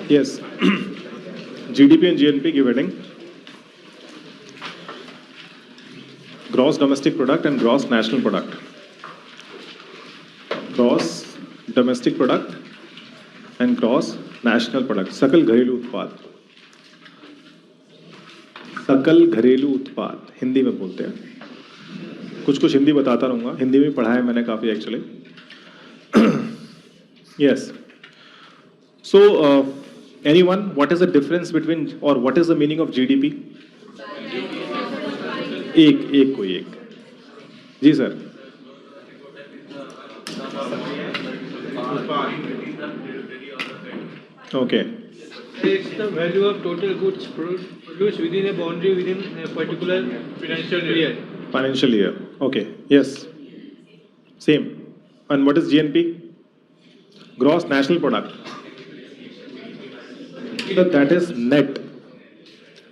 Yes. GDP and GNP given gross domestic product and gross national product. Gross domestic product and gross national product. सकल घरेलू उत्पाद. सकल घरेलू उत्पाद हिंदी में बोलते हैं. कुछ हिंदी बताता रहूँगा. हिंदी में पढ़ा है मैंने काफ़ी actually. Yes. So, anyone, what is the difference between, or what is the meaning of GDP? एक कोई एक. जी sir. Okay. It's the value of total goods produced within a boundary within a particular financial year. Financial year. Okay. Yes. Same. And what is GNP? Gross national product. So that is net.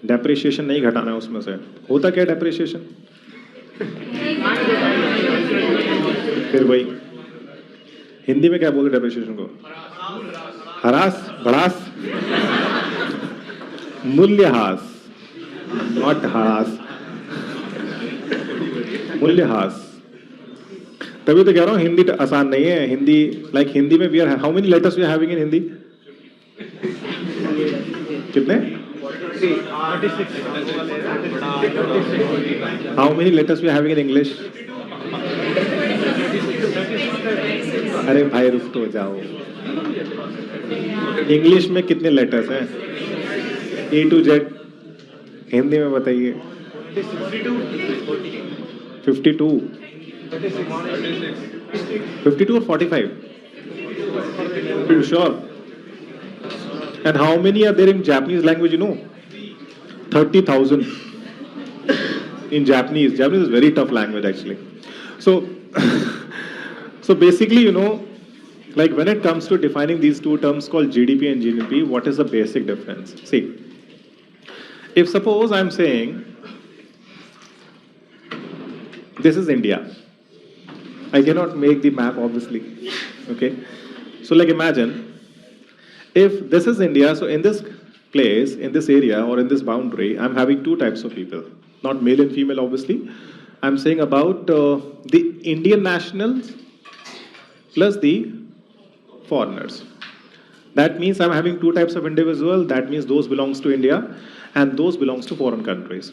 Depreciation नहीं घटाना है उसमें से. होता क्या depreciation? फिर वही. हिंदी में क्या बोलते depreciation को? हरास, बढ़ास, मूल्यह्रास, not हरास, मूल्यह्रास. तभी तो कह रहा हूँ हिंदी आसान नहीं है. हिंदी like हिंदी में we are how many letters we are having in Hindi? कितने? How many letters we are having in English? अरे भाई रुक तो जाओ. इंग्लिश में कितने लेटर्स हैं? A to Z. हिंदी में बताइए. 52. 52 or 45? Are you sure? And how many are there in Japanese language, you know? 30,000 in Japanese. Japanese is a very tough language actually. So, so basically, you know, like when it comes to defining these two terms called GDP and GNP, what is the basic difference? See, if suppose I'm saying, this is India. I cannot make the map obviously, okay? So like imagine, if this is India, so in this place, in this area or in this boundary, I'm having two types of people, not male and female obviously. I'm saying about the Indian nationals plus the foreigners. That means I'm having two types of individual, that means those belongs to India and those belongs to foreign countries.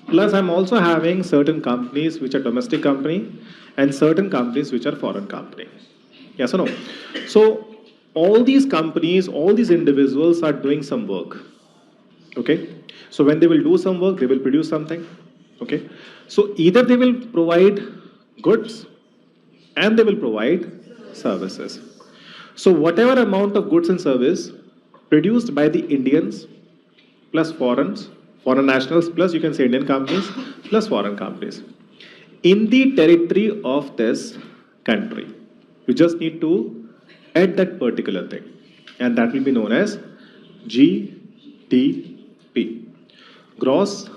Plus I'm also having certain companies which are domestic company and certain companies which are foreign company. Yes or no? So all these companies, all these individuals are doing some work. Okay? So when they will do some work, they will produce something. Okay? So either they will provide goods and they will provide services. So whatever amount of goods and service produced by the Indians plus foreign nationals plus you can say Indian companies plus foreign companies in the territory of this country, you just need to add that particular thing and that will be known as GDP, gross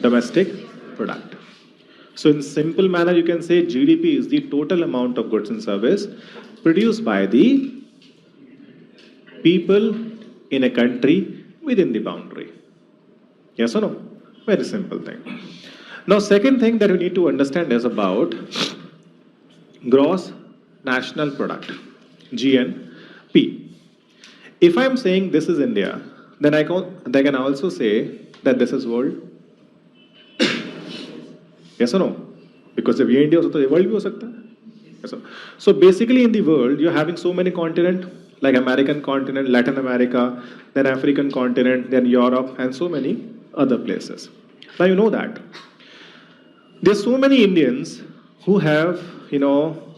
domestic product. So in simple manner you can say GDP is the total amount of goods and service produced by the people in a country within the boundary. Yes or no? Very simple thing. Now second thing that we need to understand is about gross national product, GNP. If I'm saying this is India, then I can also say that this is world. Yes or no? Because if ये India होता तो ये world भी हो सकता है. Yes, so basically in the world you're having so many continents like American continent, Latin America, then African continent, then Europe and so many other places. Now you know that. There's so many Indians who have, you know,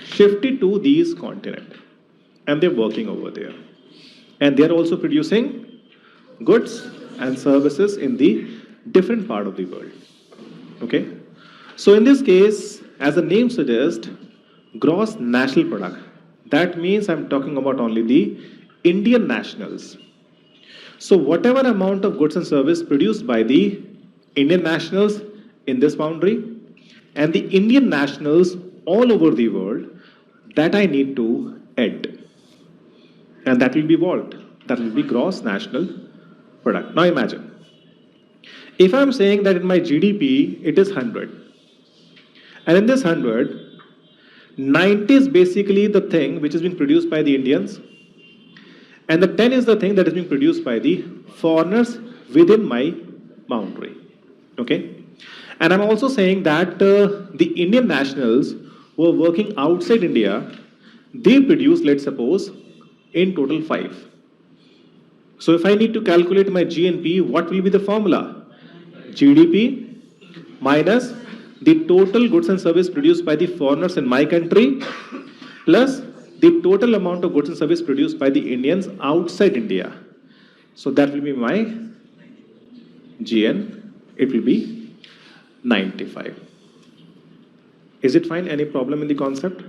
shifted to these continents and they're working over there. And they're also producing goods and services in the different part of the world. Okay? So in this case, as the name suggests, gross national product. That means I'm talking about only the Indian nationals. So whatever amount of goods and service produced by the Indian nationals in this boundary and the Indian nationals all over the world, that I need to add. And that will be what? That will be gross national product. Now imagine, if I'm saying that in my GDP it is 100, and in this 100, 90 is basically the thing which is being produced by the Indians, and the 10 is the thing that is being produced by the foreigners within my boundary. Okay? And I'm also saying that the Indian nationals who are working outside India, they produce, let's suppose, in total 5. So if I need to calculate my GNP, what will be the formula? GDP minus the total goods and service produced by the foreigners in my country plus the total amount of goods and service produced by the Indians outside India. So that will be my GN. It will be 95. Is it fine? Any problem in the concept?